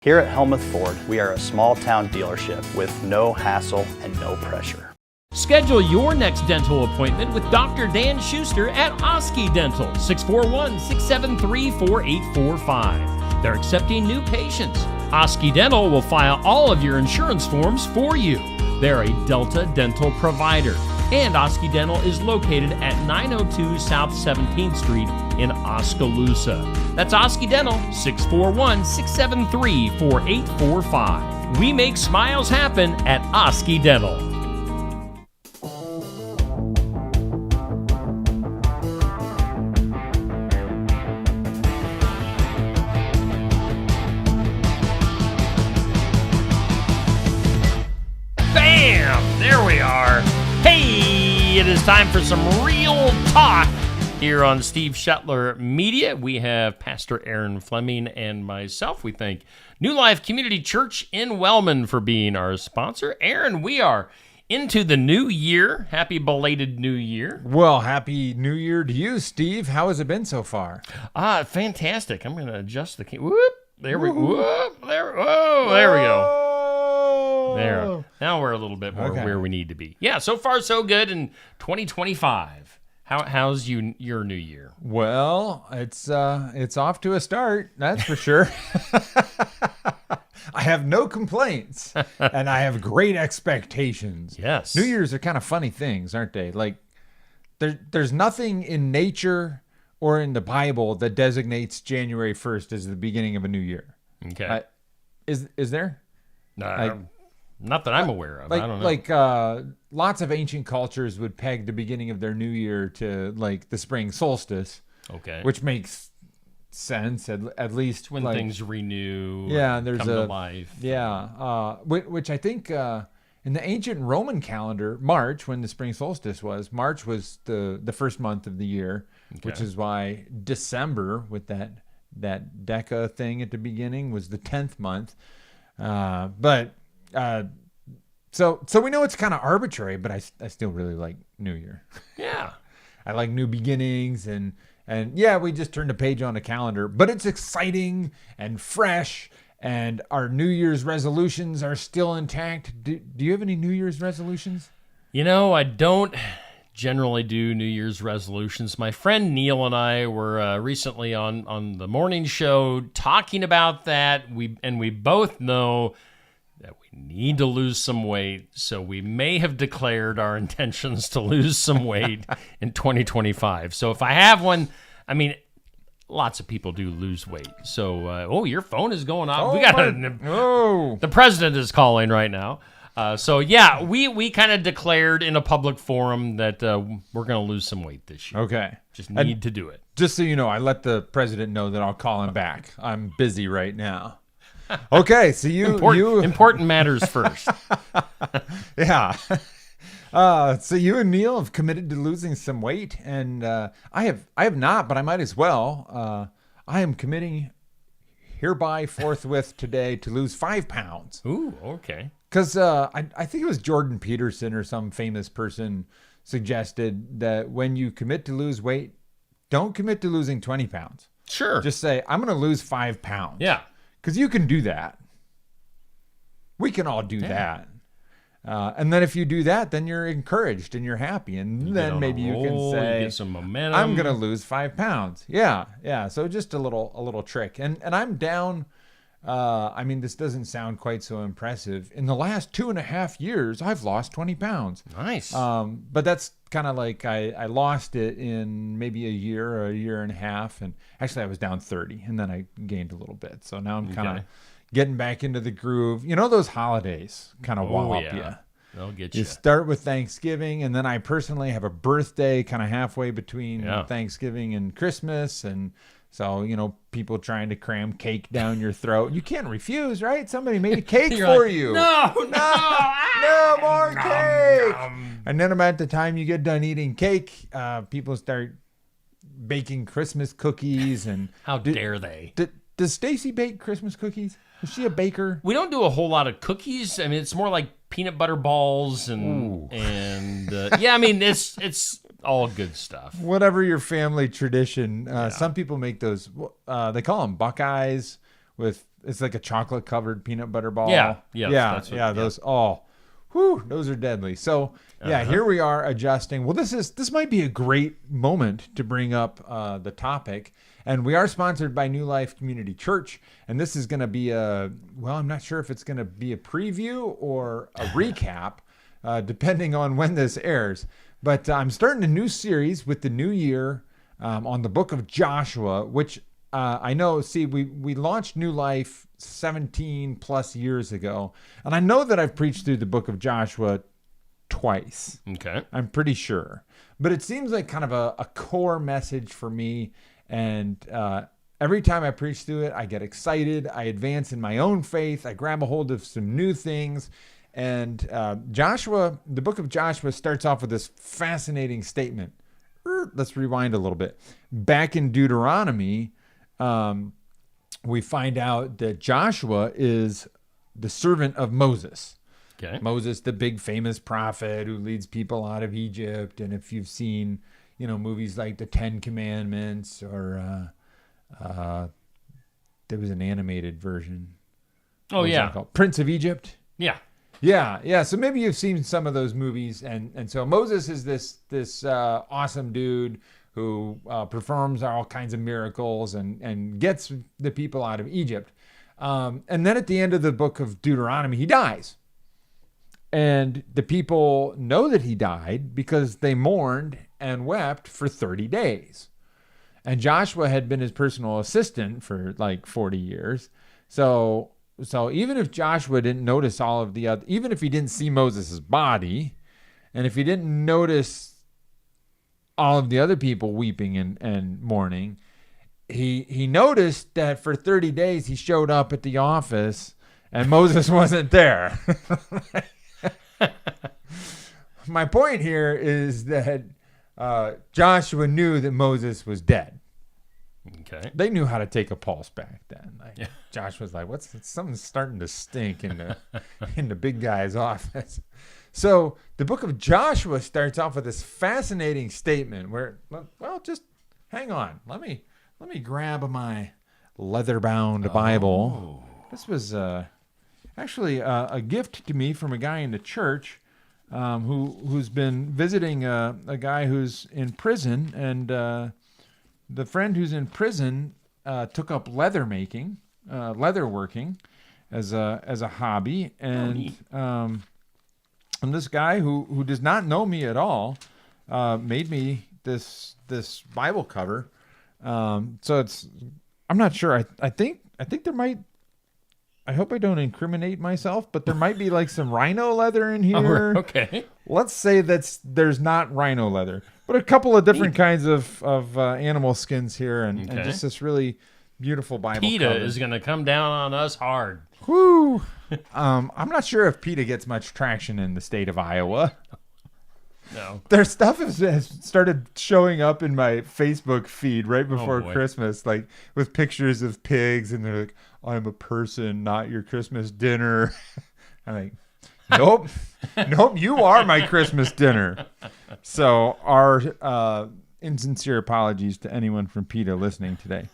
Here at Helmuth Ford, we are a small-town dealership with no hassle and no pressure. Schedule your next dental appointment with Dr. Dan Schuster at Oski Dental, 641-673-4845. They're accepting new patients. Oski Dental will file all of your insurance forms for you. They're a Delta dental provider. And Oski Dental is located at 902 South 17th Street in Oskaloosa. That's Oski Dental, 641-673-4845. We make smiles happen at Oski Dental. Bam! There we are. Hey, it is time for some real talk here on Steve Shetler Media. We have Pastor Aaron Fleming and myself. We thank New Life Community Church in Wellman for being our sponsor. Aaron, we are into the new year. Happy belated new year. Well, happy new year to you, Steve. How has it been so far? Fantastic. I'm going to adjust the key. Whoop. There we go. Whoop. There we go. There. Now we're a little bit more where we need to be. Yeah, so far so good in 2025. How's your new year? Well, it's off to a start, that's for sure. I have no complaints, and I have great expectations. Yes. New Year's are kind of funny things, aren't they? Like, there's nothing in nature or in the Bible that designates January 1st as the beginning of a new year. Okay. Is there? Not that I'm aware of. Like, I don't know. Like lots of ancient cultures would peg the beginning of their new year to like the spring solstice. Okay. Which makes sense at least when things renew. Yeah, there's come to life. Yeah. Which I think in the ancient Roman calendar, March, when the spring solstice was, March was the first month of the year, which is why December with that Deca thing at the beginning was the 10th month. So we know it's kind of arbitrary, but I still really like New Year. Yeah. I like new beginnings and yeah, we just turned a page on a calendar, but it's exciting and fresh, and our New Year's resolutions are still intact. Do you have any New Year's resolutions? You know, I don't generally do New Year's resolutions. My friend Neil and I were recently on the morning show talking about that. We both know that we need to lose some weight, so we may have declared our intentions to lose some weight in 2025. So if I have one, I mean, lots of people do lose weight. So, your phone is going off. The president is calling right now. So yeah, we kind of declared in a public forum that we're going to lose some weight this year. Okay. Just need to do it. Just so you know, I let the president know that I'll call him back. I'm busy right now. Okay, so important matters first. Yeah. So you and Neil have committed to losing some weight, and I have not, but I might as well. I am committing hereby forthwith today to lose 5 pounds. Ooh, okay. Because I think it was Jordan Peterson or some famous person suggested that when you commit to lose weight, don't commit to losing 20 pounds. Sure. Just say, I'm going to lose 5 pounds. Yeah. Because you can do that. We can all do that. And then if you do that, then you're encouraged and you're happy. And then maybe you can say, you get some momentum. I'm going to lose 5 pounds. Yeah. Yeah. So just a little trick. And I'm down. I mean, this doesn't sound quite so impressive. In the last 2.5 years, I've lost 20 pounds. Nice. But that's kind of like I lost it in maybe a year or a year and a half. And actually I was down 30 and then I gained a little bit. So now I'm kind of getting back into the groove. You know, those holidays kind of wallop you. They'll get you. You start with Thanksgiving, and then I personally have a birthday kind of halfway between Thanksgiving and Christmas. And so, you know, people trying to cram cake down your throat. You can't refuse, right? Somebody made a cake for you. No, more cake. And then about the time you get done eating cake, people start baking Christmas cookies. And how dare they? Does Stacy bake Christmas cookies? Is she a baker? We don't do a whole lot of cookies. I mean, it's more like peanut butter balls and yeah, I mean, it's all good stuff. Whatever your family tradition. Some people make those, they call them Buckeyes with it's like a chocolate covered peanut butter ball. Yeah. That's what, those. Oh, whew, those are deadly. So here we are adjusting. Well, this might be a great moment to bring up the topic. And we are sponsored by New Life Community Church. And this is going to be I'm not sure if it's going to be a preview or a recap, depending on when this airs. But I'm starting a new series with the new year on the book of Joshua, which I know, we launched New Life 17 plus years ago. And I know that I've preached through the book of Joshua twice. Okay. I'm pretty sure. But it seems like kind of a core message for me. And every time I preach through it, I get excited. I advance in my own faith. I grab a hold of some new things. And the book of Joshua starts off with this fascinating statement. Let's rewind a little bit. Back in Deuteronomy, we find out that Joshua is the servant of Moses. Okay. Moses, the big famous prophet who leads people out of Egypt. And if you've seen movies like The Ten Commandments, or there was an animated version. Oh, yeah. Prince of Egypt. Yeah. Yeah. So maybe you've seen some of those movies. And so Moses is this awesome dude who performs all kinds of miracles and gets the people out of Egypt. And then at the end of the book of Deuteronomy, he dies. And the people know that he died because they mourned and wept for 30 days. And Joshua had been his personal assistant for like 40 years. So even if Joshua didn't notice all of the other, even if he didn't see Moses' body, and if he didn't notice all of the other people weeping and mourning, he noticed that for 30 days he showed up at the office and Moses wasn't there. My point here is that Joshua knew that Moses was dead. Okay. They knew how to take a pulse back then. Josh was like, something's starting to stink in the big guy's office. So the book of Joshua starts off with this fascinating statement where, well, just hang on. Let me grab my leather-bound Bible. This was actually a gift to me from a guy in the church who's been visiting a guy who's in prison, and the friend who's in prison took up leather working as a hobby, and this guy who does not know me at all made me this Bible cover. So I'm not sure. I think there might. I hope I don't incriminate myself, but there might be like some rhino leather in here. Oh, okay. Let's say there's not rhino leather, but a couple of different kinds of animal skins here, and just this really beautiful Bible PETA cover. is going to come down on us hard. Whoo! I'm not sure if PETA gets much traction in the state of Iowa. No. Their stuff has started showing up in my Facebook feed right before Christmas, like with pictures of pigs, and they're like, "I'm a person, not your Christmas dinner." I'm like, nope, you are my Christmas dinner. So our insincere apologies to anyone from PETA listening today.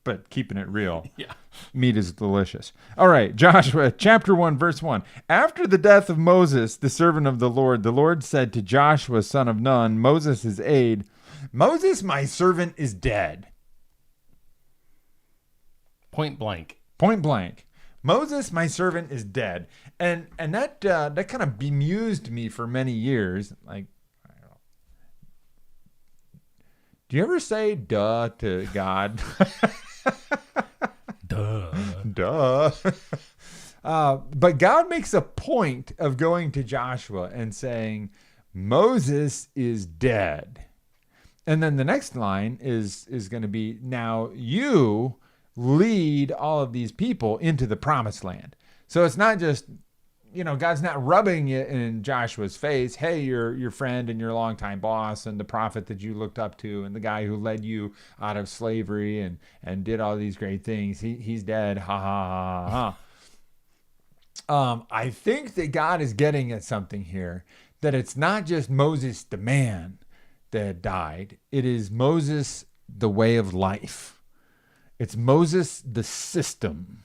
But keeping it real. Yeah. Meat is delicious. All right, Joshua chapter 1, verse 1. After the death of Moses, the servant of the Lord said to Joshua, son of Nun, Moses' aide, "Moses, my servant, is dead." Point blank. Moses, my servant, is dead. And that kind of bemused me for many years. Like, I don't know. Do you ever say duh to God? Duh. But God makes a point of going to Joshua and saying, Moses is dead. And then the next line is going to be, now you lead all of these people into the promised land. So it's not just, God's not rubbing it in Joshua's face. Hey, your friend and your longtime boss and the prophet that you looked up to and the guy who led you out of slavery and did all these great things. He's dead. Ha ha ha ha. I think that God is getting at something here, that it's not just Moses the man that died. It is Moses the way of life. It's Moses, the system.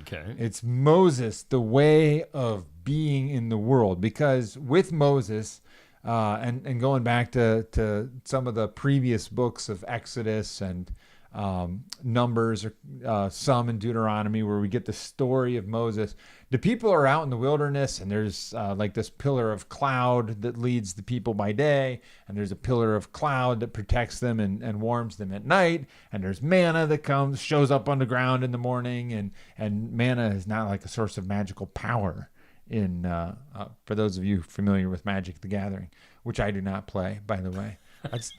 Okay. It's Moses, the way of being in the world. Because with Moses, and going back to some of the previous books of Exodus and Numbers, or some in Deuteronomy, where we get the story of Moses, the people are out in the wilderness, and there's like this pillar of cloud that leads the people by day, and there's a pillar of cloud that protects them and warms them at night, and there's manna that shows up on the ground in the morning, and manna is not like a source of magical power. For those of you familiar with Magic the Gathering, which I do not play, by the way.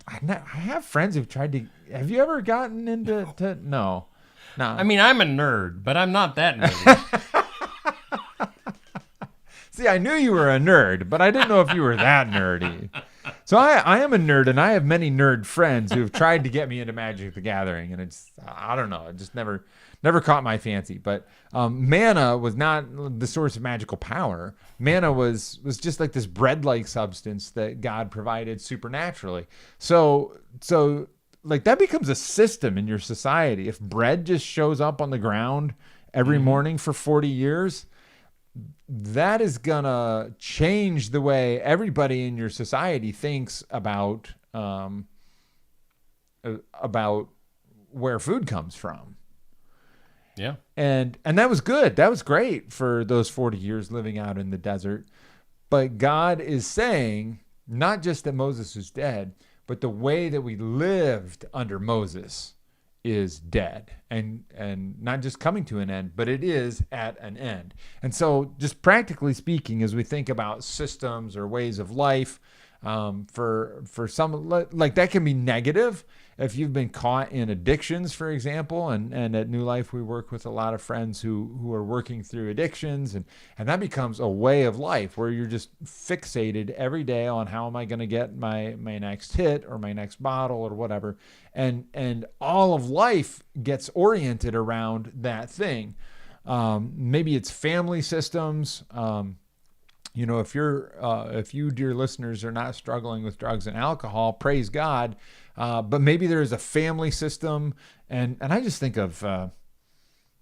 I have friends who've tried to. Have you ever gotten into? No. I mean, I'm a nerd, but I'm not that nerdy. See, I knew you were a nerd, but I didn't know if you were that nerdy. So I am a nerd, and I have many nerd friends who have tried to get me into Magic the Gathering, and I don't know, it just never caught my fancy. But manna was not the source of magical power. Manna was just like this bread-like substance that God provided supernaturally. So like that becomes a system in your society. If bread just shows up on the ground every morning for 40 years, that is gonna change the way everybody in your society thinks about where food comes from. Yeah. And that was good. That was great for those 40 years living out in the desert. But God is saying not just that Moses is dead, but the way that we lived under Moses is dead and not just coming to an end, but it is at an end. And so just practically speaking, as we think about systems or ways of life, for some, like that can be negative. If you've been caught in addictions, for example, and at New Life, we work with a lot of friends who are working through addictions, and that becomes a way of life where you're just fixated every day on how am I going to get my next hit or my next bottle or whatever. And all of life gets oriented around that thing. Maybe it's family systems. If you, dear listeners, are not struggling with drugs and alcohol, praise God. But maybe there is a family system. And I just think of kind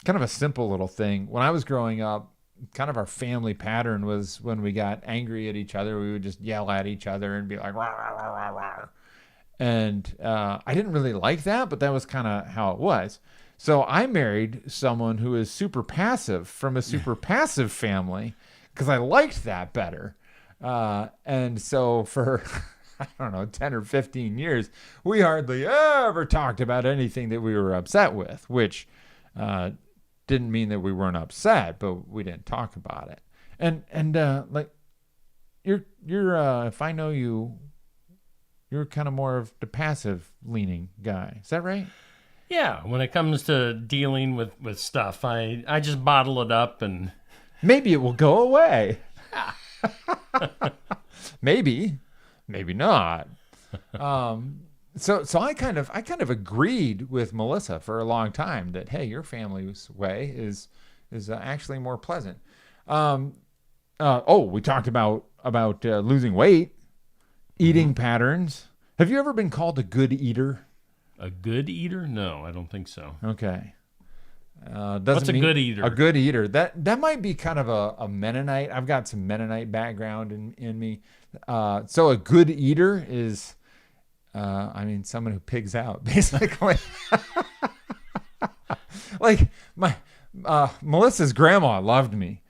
of a simple little thing. When I was growing up, kind of our family pattern was when we got angry at each other, we would just yell at each other and be like, rah, rah, rah, rah, rah. And I didn't really like that, but that was kind of how it was. So I married someone who is super passive from a super passive family because I liked that better. And so for, I don't know, 10 or 15 years, we hardly ever talked about anything that we were upset with, which didn't mean that we weren't upset, but we didn't talk about it. And like you're if I know you, you're kind of more of the passive leaning guy. Is that right? Yeah. When it comes to dealing with stuff, I just bottle it up and maybe it will go away. Maybe not. So I kind of agreed with Melissa for a long time that, hey, your family's way is actually more pleasant. We talked about losing weight, eating patterns. Have you ever been called a good eater? A good eater? No, I don't think so. Okay. What's a good eater? A good eater. That might be kind of a Mennonite. I've got some Mennonite background in me. So a good eater is, someone who pigs out, basically. Like Melissa's grandma loved me,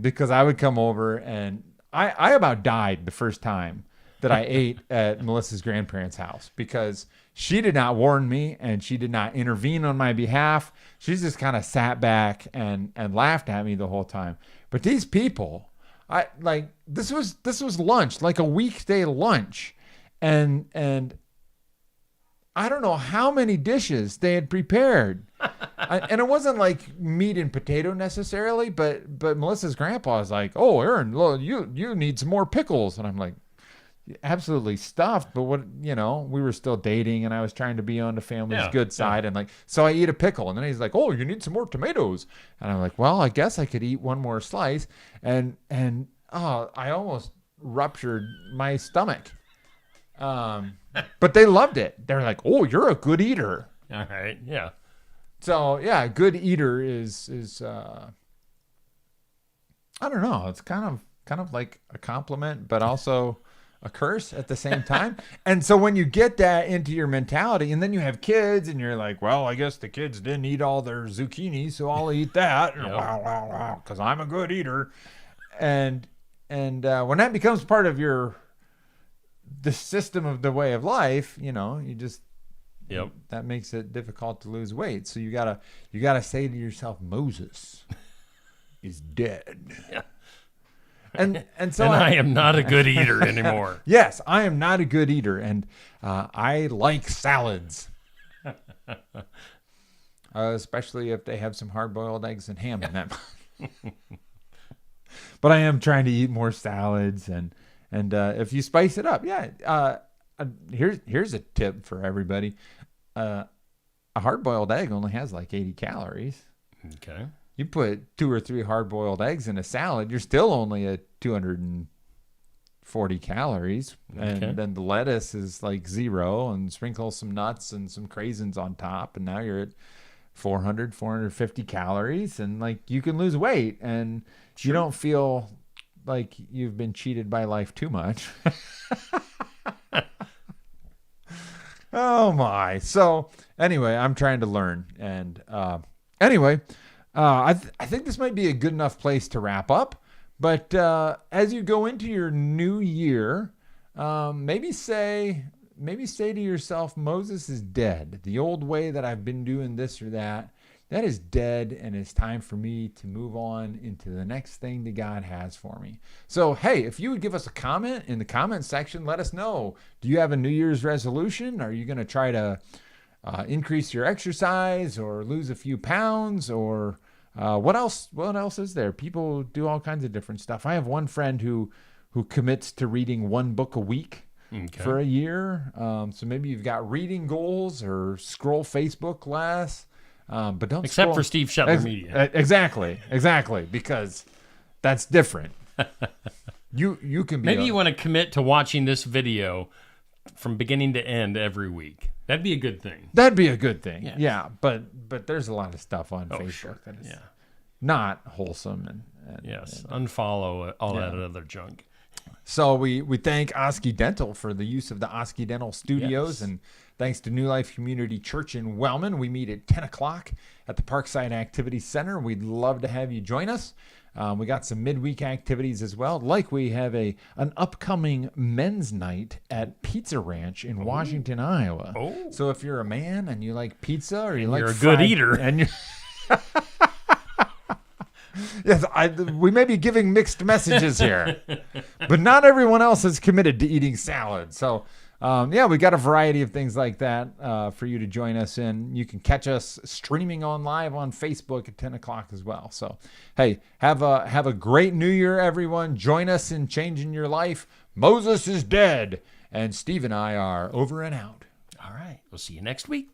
because I would come over and I about died the first time that I ate at Melissa's grandparents' house because she did not warn me and she did not intervene on my behalf. She just kind of sat back and laughed at me the whole time. But these people, this was lunch, like a weekday lunch, and I don't know how many dishes they had prepared. And it wasn't like meat and potato necessarily, but Melissa's grandpa was like, "Oh, Aaron, you need some more pickles," and I'm like, absolutely stuffed, but we were still dating and I was trying to be on the family's good side. And so I eat a pickle and then he's like, "Oh, you need some more tomatoes." And I'm like, well, I guess I could eat one more slice. And I almost ruptured my stomach. But they loved it. They're like, "Oh, you're a good eater." All right. Yeah. So yeah, a good eater is I don't know. It's kind of like a compliment, but also a curse at the same time. And so when you get that into your mentality, and then you have kids, and you're like, well, I guess the kids didn't eat all their zucchini, so I'll eat that. Wow, because I'm a good eater. And when that becomes part of the system of the way of life, you just that makes it difficult to lose weight. So you gotta say to yourself, Moses is dead. Yeah. And so I am not a good eater anymore. Yes, I am not a good eater, and I like salads, especially if they have some hard-boiled eggs and ham in them. But I am trying to eat more salads, and if you spice it up, here's a tip for everybody: a hard-boiled egg only has like 80 calories. Okay. You put 2 or 3 hard-boiled eggs in a salad, you're still only at 240 calories. And then the lettuce is like 0, and sprinkle some nuts and some craisins on top, and now you're at 400, 450 calories, and like you can lose weight, and you don't feel like you've been cheated by life too much. Oh my. So anyway, I'm trying to learn. And anyway, I think this might be a good enough place to wrap up. But as you go into your new year, maybe say to yourself, Moses is dead. The old way that I've been doing this or that is dead, and it's time for me to move on into the next thing that God has for me. So, hey, if you would give us a comment in the comment section, let us know. Do you have a New Year's resolution? Are you going to try to increase your exercise or lose a few pounds, or what else is there? People do all kinds of different stuff. I have one friend who commits to reading 1 book a week for a year. So maybe you've got reading goals, or scroll Facebook less. But don't Except scroll. for Steve Shetler Media. Exactly, because that's different. You can be. Maybe you want to commit to watching this video from beginning to end every week. That'd be a good thing. That'd be a good thing. Yes. Yeah, but there's a lot of stuff on Facebook that is not wholesome and unfollow all that other junk. So we thank Oski Dental for the use of the Oski Dental Studios, and thanks to New Life Community Church in Wellman. We meet at 10 o'clock at the Parkside Activity Center. We'd love to have you join us. We got some midweek activities as well, like we have an upcoming men's night at Pizza Ranch in Washington, Iowa. Oh. So if you're a man and you like pizza, or you're a good eater, and you're yes, we may be giving mixed messages here, but not everyone else is committed to eating salad. So, we got a variety of things like that for you to join us in. You can catch us streaming on live on Facebook at 10 o'clock as well. So, hey, have a great New Year, everyone. Join us in changing your life. Moses is dead, and Steve and I are over and out. All right. We'll see you next week.